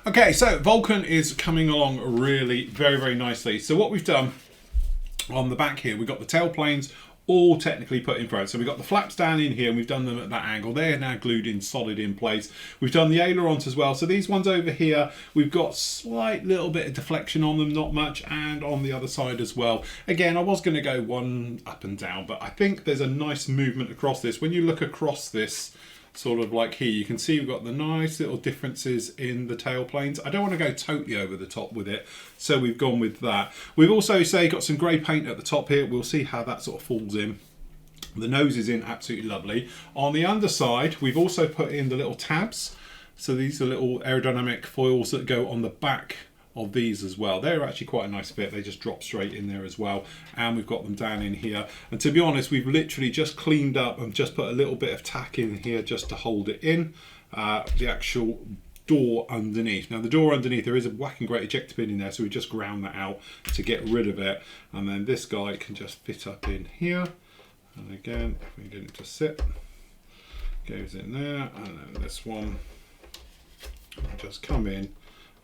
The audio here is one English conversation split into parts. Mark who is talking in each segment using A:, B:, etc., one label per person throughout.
A: Okay, so Vulcan is coming along really very nicely. So what we've done on the back here, we've got the tail planes all technically put in front. So we've got the flaps down in here and we've done them at that angle. They're now glued in solid in place. We've done the ailerons as well. So these ones over here, we've got slight little bit of deflection on them, not much, and on the other side as well. Again, I was going to go one up and down, but I think there's a nice movement across this. When you look across this, sort of like here, you can see we've got the nice little differences in the tail planes. I don't want to go totally over the top with it, so we've gone with that. We've also got some grey paint at the top here. We'll see how that sort of falls in. The nose is in absolutely lovely. On the underside, we've also put in the little tabs. So these are little aerodynamic foils that go on the back of these as well. They're actually quite a nice fit. They just drop straight in there as well. And we've got them down in here. And to be honest, we've literally just cleaned up and just put a little bit of tack in here just to hold it in. The actual door underneath. Now the door underneath, there is a whacking great ejector pin in there, so we just ground that out to get rid of it. And then this guy can just fit up in here. And again, if we get it to sit, goes in there. And then this one will just come in.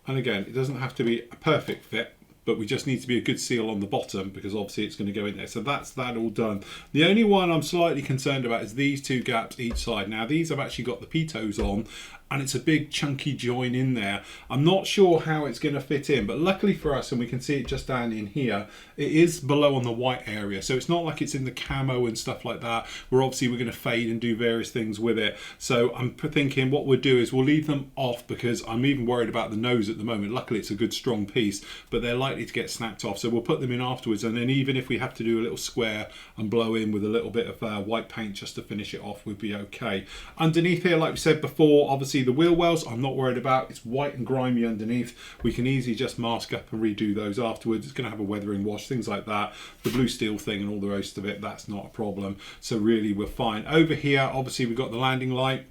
A: And again, it doesn't have to be a perfect fit, but we just need to be a good seal on the bottom because obviously it's going to go in there. So that's that all done. The only one I'm slightly concerned about is these two gaps each side. Now these have actually got the pitos on and it's a big chunky join in there. I'm not sure how it's going to fit in, but luckily for us, and we can see it just down in here, it is below on the white area. So it's not like it's in the camo and stuff like that, where obviously we're going to fade and do various things with it. So I'm thinking what we'll do is we'll leave them off because I'm even worried about the nose at the moment. Luckily it's a good strong piece, but they're likely to get snapped off. So we'll put them in afterwards, and then even if we have to do a little square and blow in with a little bit of white paint just to finish it off, we'll be okay. Underneath here, like we said before, obviously the wheel wells I'm not worried about. It's white and grimy underneath. We can easily just mask up and redo those afterwards. It's going to have a weathering wash, things like that. The blue steel thing and all the rest of it, that's not a problem. So really we're fine. Over here, obviously we've got the landing light.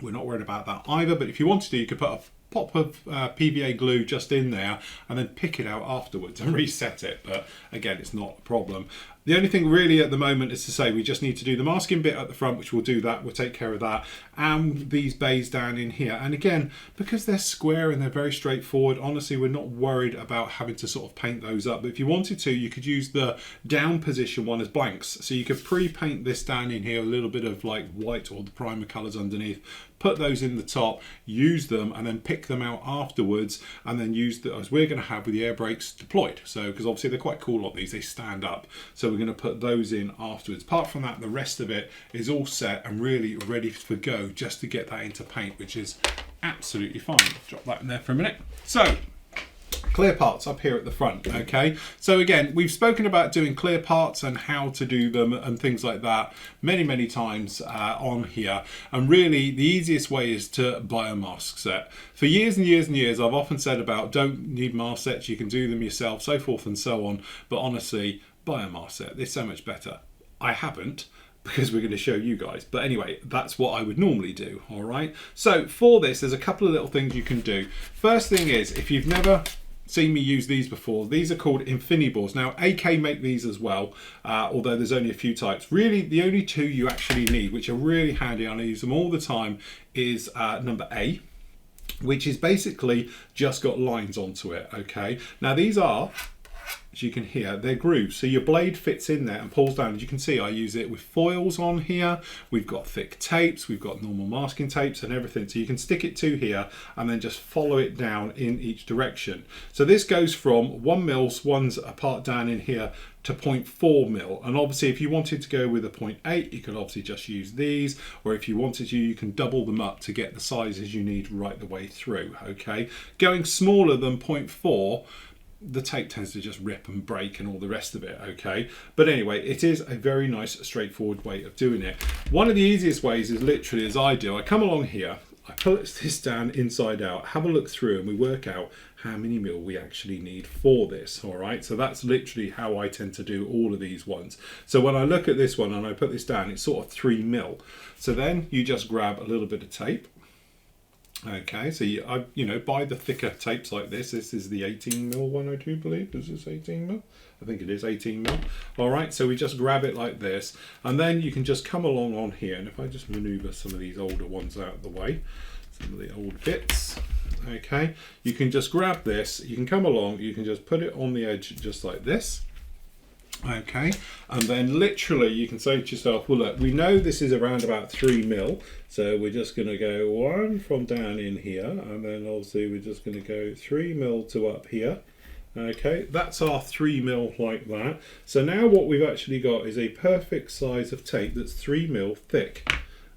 A: We're not worried about that either, but if you wanted to, you could put a pop of PVA glue just in there and then pick it out afterwards and reset it. But again, it's not a problem. The only thing really at the moment is to say we just need to do the masking bit at the front, which we'll do that. We'll take care of that. And these bays down in here. And again, because they're square and they're very straightforward, honestly, we're not worried about having to sort of paint those up. But if you wanted to, you could use the down position one as blanks. So you could pre-paint this down in here, a little bit of like white or the primer colors underneath, put those in the top, use them, and then pick them out afterwards, and then use the, as we're going to have with the air brakes deployed. So, because obviously they're quite cool on these, they stand up. So we're going to put those in afterwards. Apart from that, the rest of it is all set and really ready for go just to get that into paint, which is absolutely fine. Drop that in there for a minute. So, clear parts up here at the front, okay? So again, we've spoken about doing clear parts and how to do them and things like that many times on here. And really, the easiest way is to buy a mask set. For years and years, I've often said about don't need mask sets, you can do them yourself, so forth and so on. But honestly, buy a mask set. It's so much better. I haven't, because we're going to show you guys. But anyway, that's what I would normally do, all right? So for this, there's a couple of little things you can do. First thing is, if you've never seen me use these before, these are called Infiniballs. Now AK make these as well, although there's only a few types. Really the only two you actually need, which are really handy, and I use them all the time, is number A, which is basically just got lines onto it, okay? Now these are, as you can hear, they're grooves, so your blade fits in there and pulls down. As you can see, I use it with foils on here. We've got thick tapes, we've got normal masking tapes and everything, so you can stick it to here and then just follow it down in each direction. So this goes from 1 mil, one's apart down in here, to 0.4 mil. And obviously if you wanted to go with a 0.8, you could obviously just use these, or if you wanted to, you can double them up to get the sizes you need right the way through, okay? Going smaller than 0.4, the tape tends to just rip and break and all the rest of it, okay? But anyway, it is a very nice, straightforward way of doing it. One of the easiest ways is literally as I do. I come along here, I put this down inside out, have a look through, and we work out how many mil we actually need for this, all right? So that's literally how I tend to do all of these ones. So when I look at this one and I put this down, it's sort of 3 mil. So then you just grab a little bit of tape. Okay, so you know, buy the thicker tapes like this. This is the 18 mil one, I do believe. Is this 18 mil? I think it is 18 mil. All right, so we just grab it like this, and then you can just come along on here. And if I just maneuver some of these older ones out of the way, some of the old bits. okay, you can just grab this, you can come along, you can just put it on the edge just like this. Okay, and then literally you can say to yourself, well look, we know this is around about 3 mil, so we're just going to go one from down in here, and then obviously we're just going to go 3 mil to up here. Okay, that's our 3 mil like that. So now what we've actually got is a perfect size of tape that's 3 mil thick.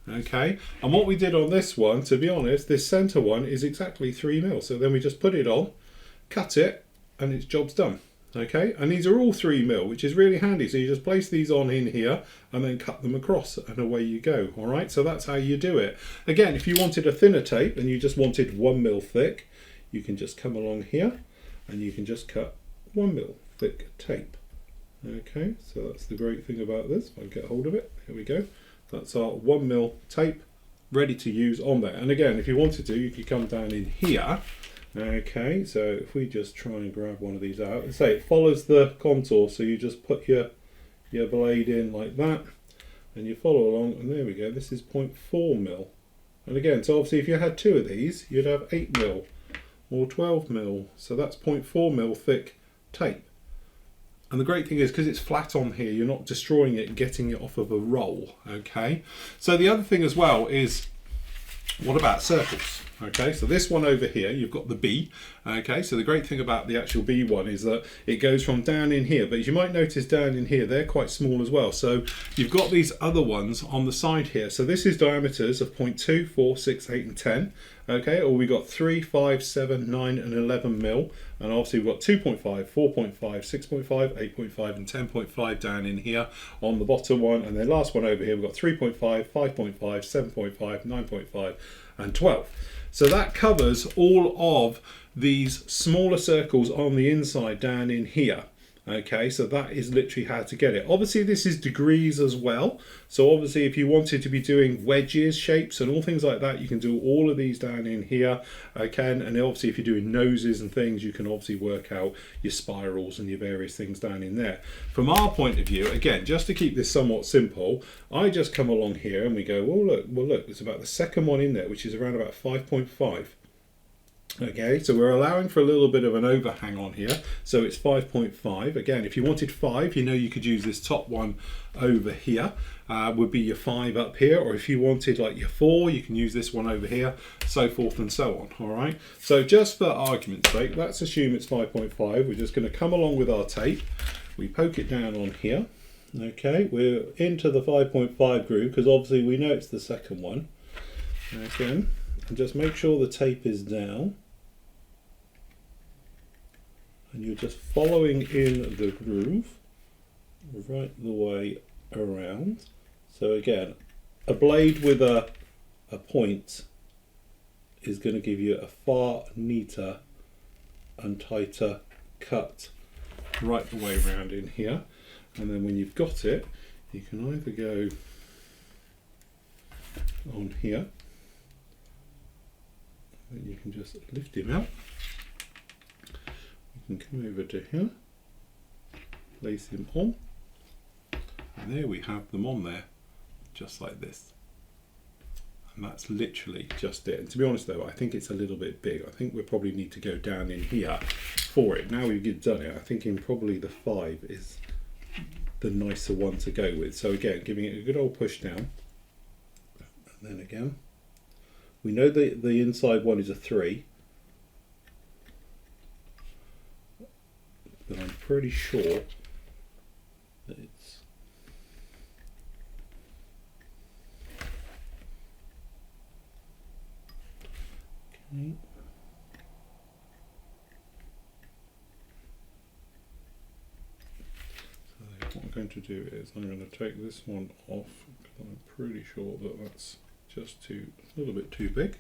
A: Okay, and what we did on this one, to be honest, this center one is exactly 3 mil. So then we just put it on, cut it, and its job's done. Okay, and these are all 3 mil, which is really handy. So you just place these on in here and then cut them across, and away you go. All right, so that's how you do it. Again, if you wanted a thinner tape and you just wanted 1 mil thick, you can just come along here and you can just cut 1 mil thick tape. Okay, so that's the great thing about this. If I get hold of it, here we go. That's our 1 mil tape ready to use on there. And again, if you wanted to, you could come down in here. Okay, so if we just try and grab one of these out, and say it follows the contour, so you just put your blade in like that, and you follow along, and there we go. This is 0.4 mil. And again, so obviously if you had 2 of these, you'd have 8 mil or 12 mil. So that's 0.4 mil thick tape. And the great thing is, because it's flat on here, you're not destroying it and getting it off of a roll. Okay, so the other thing as well is, what about circles? Okay, so this one over here, you've got the B. Okay, so the great thing about the actual B one is that it goes from down in here, but as you might notice down in here, they're quite small as well. So you've got these other ones on the side here. So this is diameters of 0.2, 4, 6, 8 and 10. Okay, or we got 3, 5, 7, 9 and 11 mil. And obviously we've got 2.5, 4.5, 6.5, 8.5 and 10.5 down in here on the bottom one. And then last one over here, we've got 3.5, 5.5, 7.5, 9.5 and 12. So that covers all of these smaller circles on the inside down in here. Okay, so that is literally how to get it. Obviously this is degrees as well. So obviously if you wanted to be doing wedges, shapes and all things like that, you can do all of these down in here. Okay, and obviously if you're doing noses and things, you can obviously work out your spirals and your various things down in there. From our point of view, again, just to keep this somewhat simple, I just come along here and we go, well look, it's about the second one in there, which is around about 5.5. Okay, so we're allowing for a little bit of an overhang on here, so it's 5.5. Again, if you wanted 5, you know you could use this top one over here, would be your 5 up here, or if you wanted like your 4, you can use this one over here, so forth and so on. All right, so just for argument's sake, let's assume it's 5.5. We're just going to come along with our tape, we poke it down on here. Okay, we're into the 5.5 groove because obviously we know it's the second one. Again, and just make sure the tape is down. And you're just following in the groove right the way around. So again, a blade with a point is going to give you a far neater and tighter cut right the way around in here. And then when you've got it, you can either go on here, and you can just lift him out. And come over to here, place him on, and there we have them on there, just like this. And that's literally just it. And to be honest though, I think it's a little bit big. I think we probably need to go down in here for it. Now we've done it, I think in probably the 5 is the nicer one to go with. So again, giving it a good old push down, and then again, we know that the inside one is a 3. But I'm pretty sure that it's okay. So what I'm going to do is I'm going to take this one off because I'm pretty sure that that's just a little bit too big.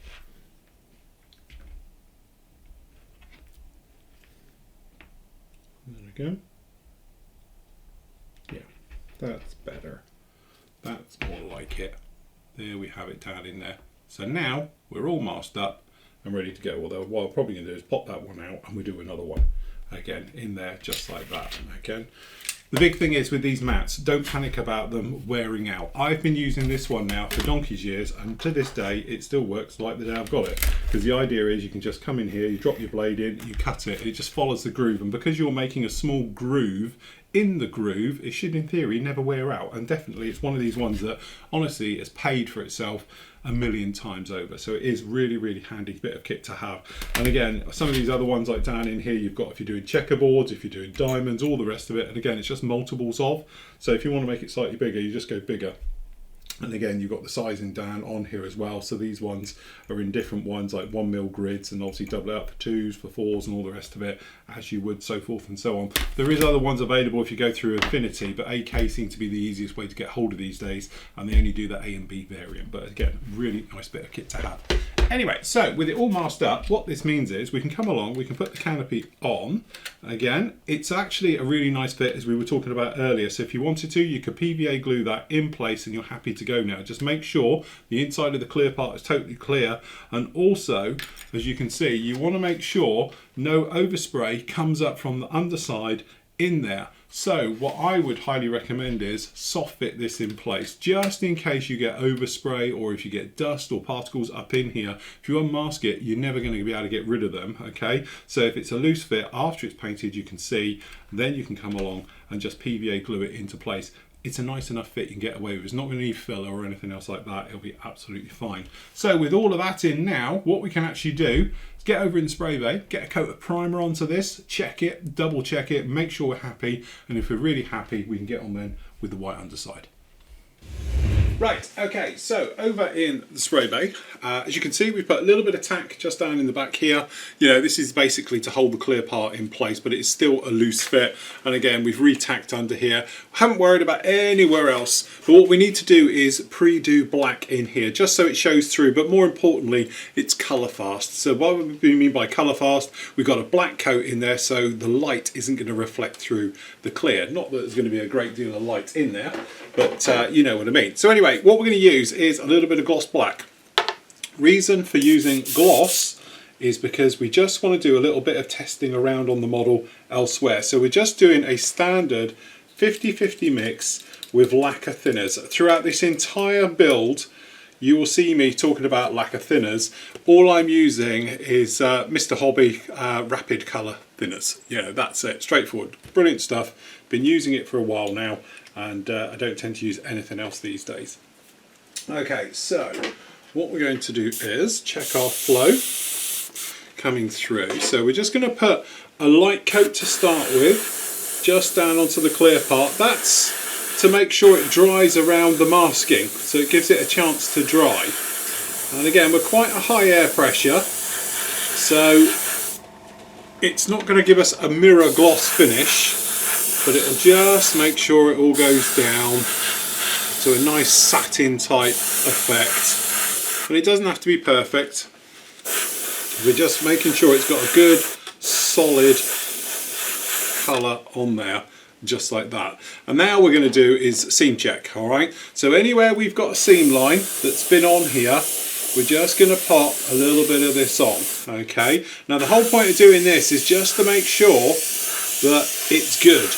A: There we go. Yeah, that's better. That's more like it. There we have it down in there. So now we're all masked up and ready to go. Although what I'm probably going to do is pop that one out and we do another one again in there just like that. Again, The big thing is with these mats, don't panic about them wearing out. I've been using this one now for donkey's years, and to this day it still works like the day I've got it. Because the idea is you can just come in here, you drop your blade in, you cut it, it just follows the groove, and because you're making a small groove in the groove, it should in theory never wear out. And definitely it's one of these ones that honestly has paid for itself a million times over. So it is really handy bit of kit to have. And again, some of these other ones like down in here, you've got if you're doing checkerboards, if you're doing diamonds, all the rest of it. And again, it's just multiples of. So if you want to make it slightly bigger, you just go bigger. And again, you've got the sizing down on here as well. So these ones are in different ones, like 1mm grids, and obviously double it up for 2s, for 4s, and all the rest of it, as you would, so forth and so on. There is other ones available if you go through Affinity, but AK seems to be the easiest way to get hold of these days, and they only do the A and B variant. But again, really nice bit of kit to have. Anyway, so with it all masked up, what this means is we can come along, we can put the canopy on. Again, it's actually a really nice fit, as we were talking about earlier. So if you wanted to, you could PVA glue that in place and you're happy to go now. Just make sure the inside of the clear part is totally clear. And also, as you can see, you want to make sure no overspray comes up from the underside in there. So what I would highly recommend is soft fit this in place, just in case you get overspray or if you get dust or particles up in here. If you unmask it, you're never going to be able to get rid of them, okay? So if it's a loose fit, after it's painted, you can see, then you can come along and just PVA glue it into place. It's a nice enough fit you can get away with. It's not going to need filler or anything else like that. It'll be absolutely fine. So with all of that in now, what we can actually do is get over in the spray bay, get a coat of primer onto this, check it, double check it, make sure we're happy. And if we're really happy, we can get on then with the white underside. Right, okay, so over in the spray bay, as you can see, we've put a little bit of tack just down in the back here. You know, this is basically to hold the clear part in place, but it's still a loose fit. And again, we've re-tacked under here. Haven't worried about anywhere else, but what we need to do is pre-do black in here, just so it shows through, but more importantly, it's colour fast. So what we mean by colour fast, we've got a black coat in there, so the light isn't going to reflect through the clear. Not that there's going to be a great deal of light in there, but you know what I mean. So anyway, what we're going to use is a little bit of gloss black. Reason for using gloss is because we just want to do a little bit of testing around on the model elsewhere. So we're just doing a standard 50-50 mix with lacquer thinners. Throughout this entire build, you will see me talking about lacquer thinners. All I'm using is Mr. Hobby Rapid Colour thinners. Yeah, that's it, straightforward, brilliant stuff. Been using it for a while now, and I don't tend to use anything else these days. Okay, so what we're going to do is check our flow coming through. So we're just going to put a light coat to start with, just down onto the clear part. That's to make sure it dries around the masking, so it gives it a chance to dry. And again, we're quite a high air pressure, so it's not going to give us a mirror gloss finish, but it'll just make sure it all goes down to a nice satin type effect. And it doesn't have to be perfect. We're just making sure it's got a good solid colour on there, just like that. And now we're going to do is seam check. All right, so anywhere we've got a seam line that's been on here, we're just going to pop a little bit of this on. Okay, now the whole point of doing this is just to make sure that it's good.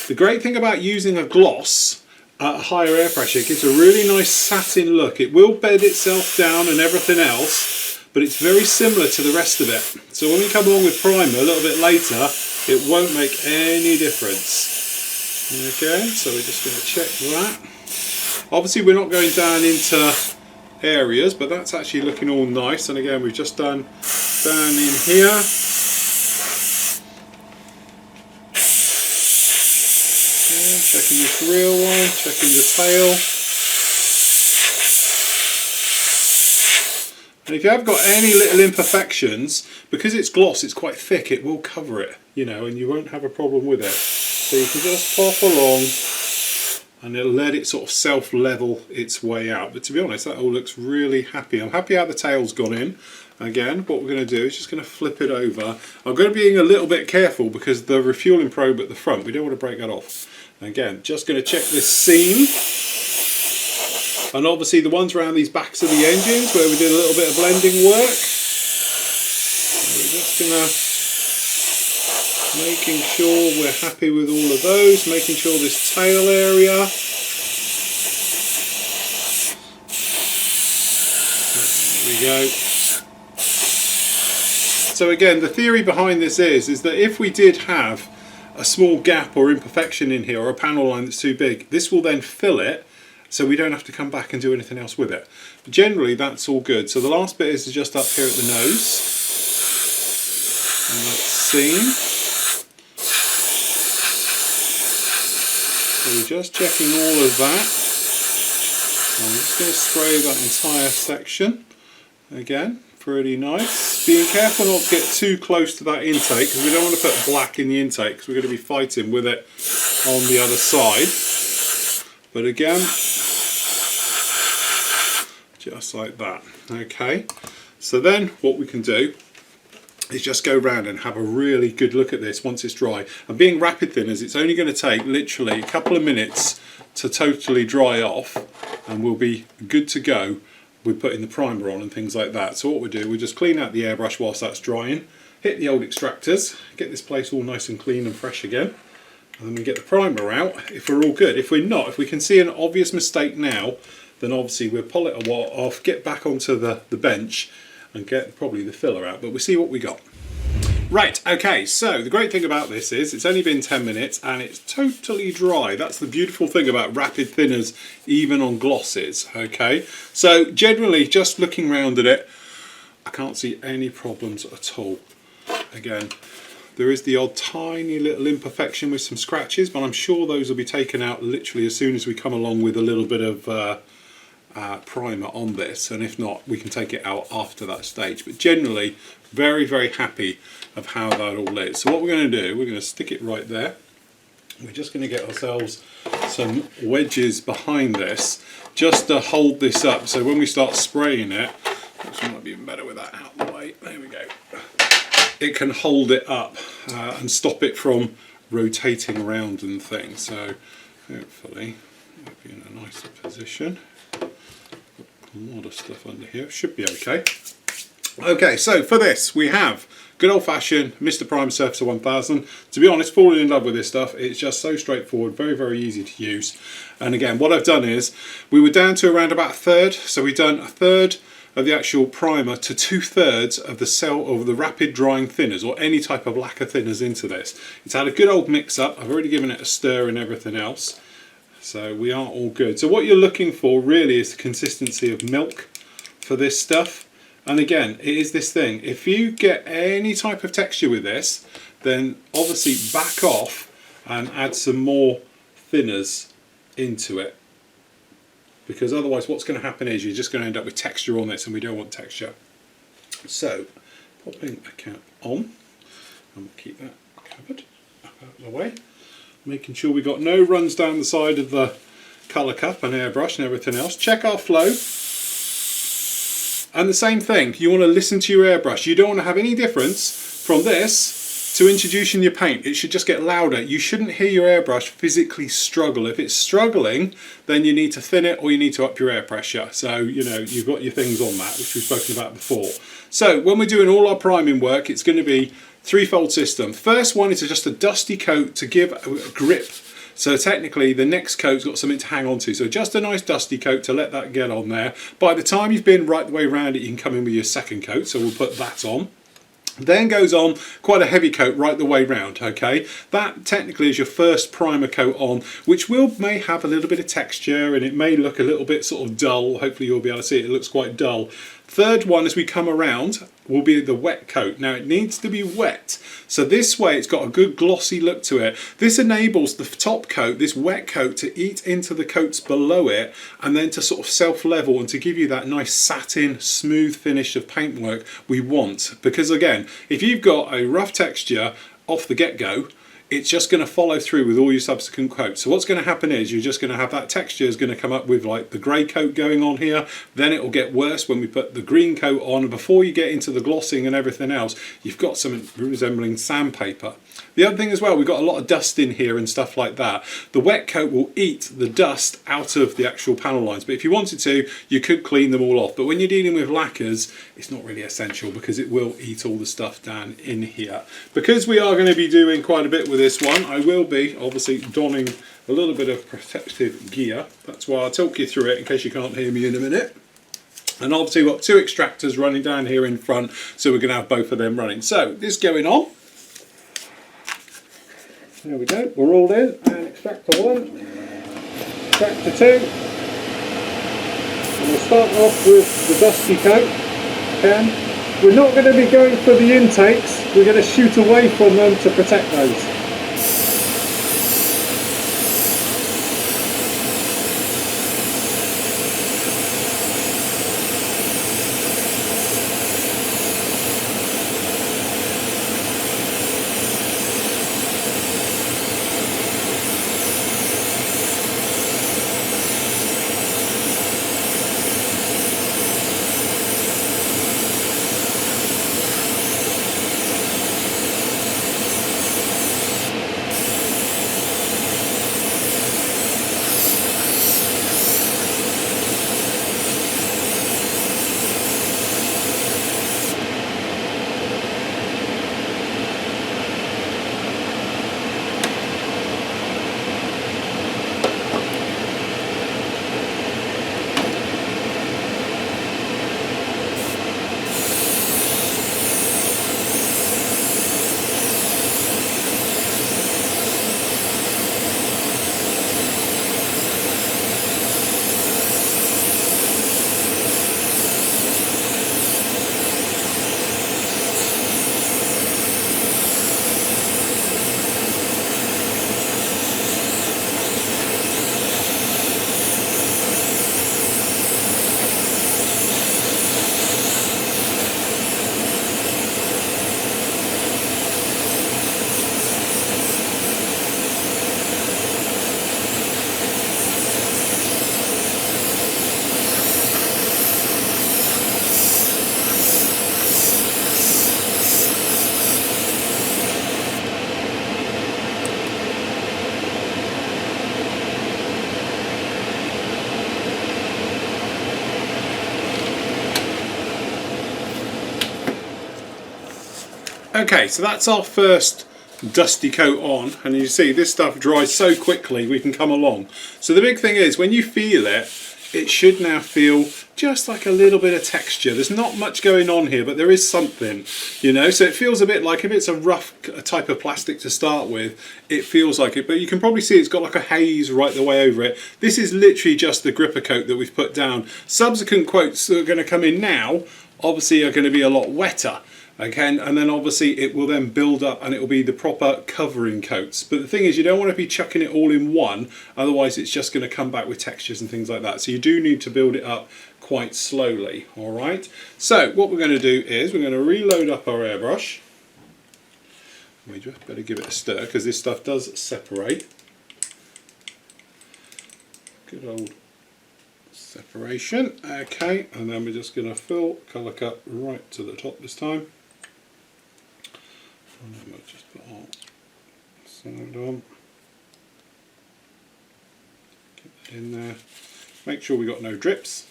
A: The great thing about using a gloss at a higher air pressure, it gives a really nice satin look. It will bed itself down and everything else, but it's very similar to the rest of it. So when we come along with primer a little bit later, it won't make any difference. Okay, so we're just going to check that. Obviously we're not going down into areas, but that's actually looking all nice. And again, we've just done down in here. Checking this real one, checking the tail. And if you have got any little imperfections, because it's gloss, it's quite thick, it will cover it, you know, and you won't have a problem with it. So you can just pop along and it'll let it sort of self-level its way out. But to be honest, that all looks really happy. I'm happy how the tail's gone in. Again, what we're going to do is just going to flip it over. I'm going to be being a little bit careful because the refueling probe at the front, we don't want to break that off. Again, just going to check this seam. And obviously the ones around these backs of the engines where we did a little bit of blending work. So we're just going to Making sure we're happy with all of those, making sure this tail area. There we go. So again, the theory behind this is that if we did have a small gap or imperfection in here, or a panel line that's too big, this will then fill it, so we don't have to come back and do anything else with it. But generally that's all good. So the last bit is just up here at the nose, and that seam. So we're just checking all of that. I'm just going to spray that entire section again. Pretty nice. Being careful not to get too close to that intake, because we don't want to put black in the intake, because we're going to be fighting with it on the other side. But again, just like that. Okay, so then what we can do is just go round and have a really good look at this once it's dry. And being rapid thinners, it's only going to take literally a couple of minutes to totally dry off, and we'll be good to go with putting the primer on and things like that. So what we do, we just clean out the airbrush whilst that's drying, hit the old extractors, get this place all nice and clean and fresh again, and then we get the primer out if we're all good. If we're not, if we can see an obvious mistake now, then obviously we'll pull it off, get back onto the bench and get probably the filler out, but we'll see what we got. Right, okay, so the great thing about this is it's only been 10 minutes and it's totally dry. That's the beautiful thing about rapid thinners, even on glosses, okay? So generally, just looking around at it, I can't see any problems at all. Again, there is the odd tiny little imperfection with some scratches, but I'm sure those will be taken out literally as soon as we come along with a little bit of primer on this, and if not, we can take it out after that stage. But generally, very, very happy of how that all is. So what we're going to do, we're going to stick it right there. We're just going to get ourselves some wedges behind this just to hold this up, so when we start spraying it, which might be even better with that out of the way, there we go, it can hold it up and stop it from rotating around and things. So hopefully it'll be in a nicer position. A lot of stuff under here, should be okay. Okay, so for this we have good old-fashioned Mr. Prime Surfacer 1000. To be honest, falling in love with this stuff. It's just so straightforward, very, very easy to use. And again, what I've done is, we were down to around about a third, so we've done a third of the actual primer to 2/3 of the rapid drying thinners, or any type of lacquer thinners into this. It's had a good old mix up. I've already given it a stir and everything else. So we are all good. So what you're looking for really is the consistency of milk for this stuff. And again, it is this thing, if you get any type of texture with this, then obviously back off and add some more thinners into it. Because otherwise what's going to happen is you're just going to end up with texture on this, and we don't want texture. So, popping a cap on, and we'll keep that covered up out of the way. Making sure we got no runs down the side of the colour cup and airbrush and everything else. Check our flow. And the same thing, you want to listen to your airbrush. You don't want to have any difference from this to introducing your paint. It should just get louder. You shouldn't hear your airbrush physically struggle. If it's struggling, then you need to thin it or you need to up your air pressure. So, you know, you've got your things on that, which we've spoken about before. So when we're doing all our priming work, it's going to be threefold system. First one is just a dusty coat to give a grip. So technically the next coat's got something to hang on to. So just a nice dusty coat to let that get on there. By the time you've been right the way around it, you can come in with your second coat. So we'll put that on. Then goes on quite a heavy coat right the way round, okay? That technically is your first primer coat on, which may have a little bit of texture and it may look a little bit sort of dull. Hopefully you'll be able to see it, it looks quite dull. Third one as we come around will be the wet coat. Now it needs to be wet, so this way it's got a good glossy look to it. This enables the top coat, this wet coat, to eat into the coats below it and then to sort of self-level and to give you that nice satin smooth finish of paintwork we want. Because again, if you've got a rough texture off the get-go, it's just going to follow through with all your subsequent coats. So what's going to happen is you're just going to have that texture is going to come up with like the grey coat going on here, then it will get worse when we put the green coat on, and before you get into the glossing and everything else, you've got something resembling sandpaper. The other thing as well, we've got a lot of dust in here and stuff like that. The wet coat will eat the dust out of the actual panel lines, but if you wanted to, you could clean them all off. But when you're dealing with lacquers, it's not really essential because it will eat all the stuff down in here. Because we are going to be doing quite a bit with this one, I will be obviously donning a little bit of protective gear. That's why I'll talk you through it in case you can't hear me in a minute. And obviously we've got two extractors running down here in front, so we're going to have both of them running. So this going on. There we go, we're all in, and extractor 1, extractor 2, and we'll start off with the dusty coat. Again, we're not going to be going for the intakes, we're going to shoot away from them to protect those. Okay, so that's our first dusty coat on, and you see this stuff dries so quickly we can come along. So the big thing is when you feel it, it should now feel just like a little bit of texture. There's not much going on here, but there is something, you know, so it feels a bit like if it's a rough type of plastic to start with, it feels like it, but you can probably see it's got like a haze right the way over it. This is literally just the gripper coat that we've put down. Subsequent quotes that are going to come in now obviously are going to be a lot wetter. Okay, and then obviously it will then build up and it will be the proper covering coats. But the thing is, you don't want to be chucking it all in one, otherwise it's just going to come back with textures and things like that. So you do need to build it up quite slowly, all right? So what we're going to do is we're going to reload up our airbrush. We just better give it a stir because this stuff does separate. Good old separation. Okay, and then we're just going to fill colour cut right to the top this time. And then we'll just put our side on. Get that in there. Make sure we got no drips.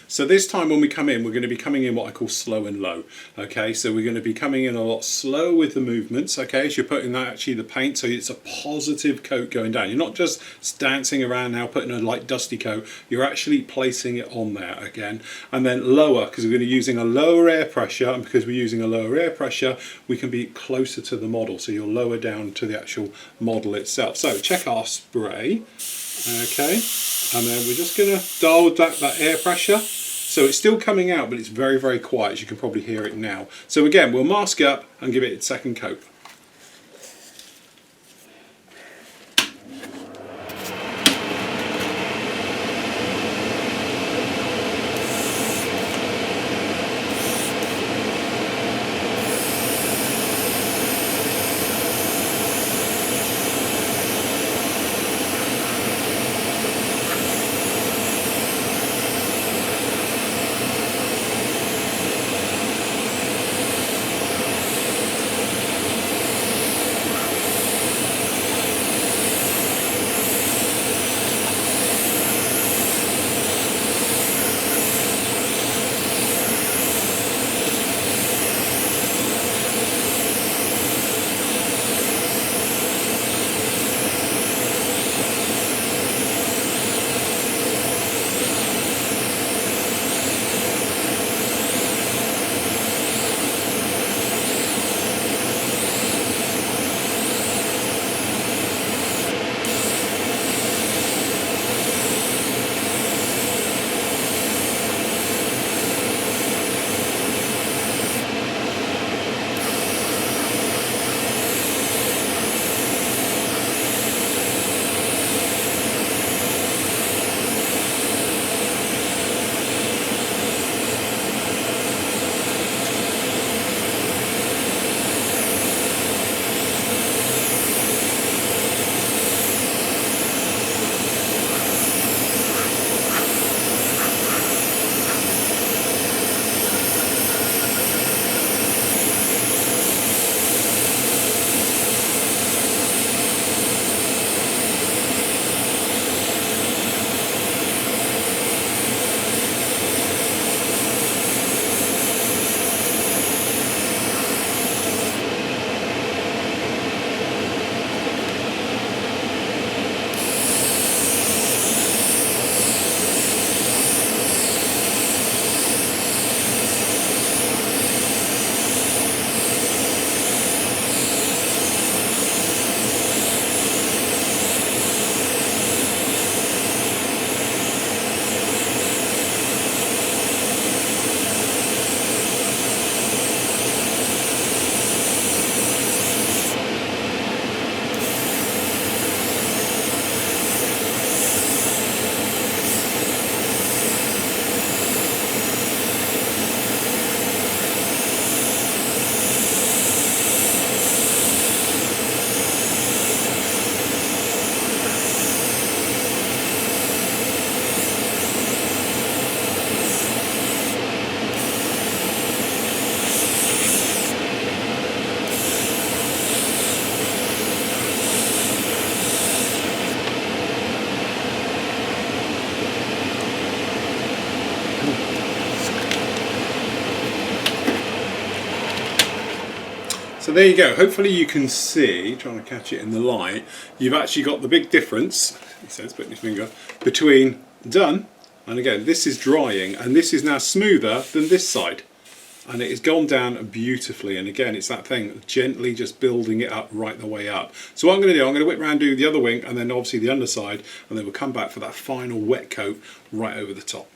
A: So this time when we come in, we're going to be coming in what I call slow and low. Okay, so we're going to be coming in a lot slower with the movements, okay, as you're putting that actually the paint, so it's a positive coat going down. You're not just dancing around now putting a light dusty coat, you're actually placing it on there again. And then lower, because we're going to be using a lower air pressure, and because we're using a lower air pressure, we can be closer to the model, so you're lower down to the actual model itself. So check our spray, okay, and then we're just going to dial that air pressure. So it's still coming out, but it's very, very quiet, as you can probably hear it now. So again, we'll mask up and give it its second coat. So there you go. Hopefully you can see, trying to catch it in the light, you've actually got the big difference, he says, putting his finger, between done, and again, this is drying, and this is now smoother than this side. And it has gone down beautifully, and again, it's that thing, gently just building it up right the way up. So what I'm going to do, I'm going to whip around and do the other wing, and then obviously the underside, and then we'll come back for that final wet coat right over the top.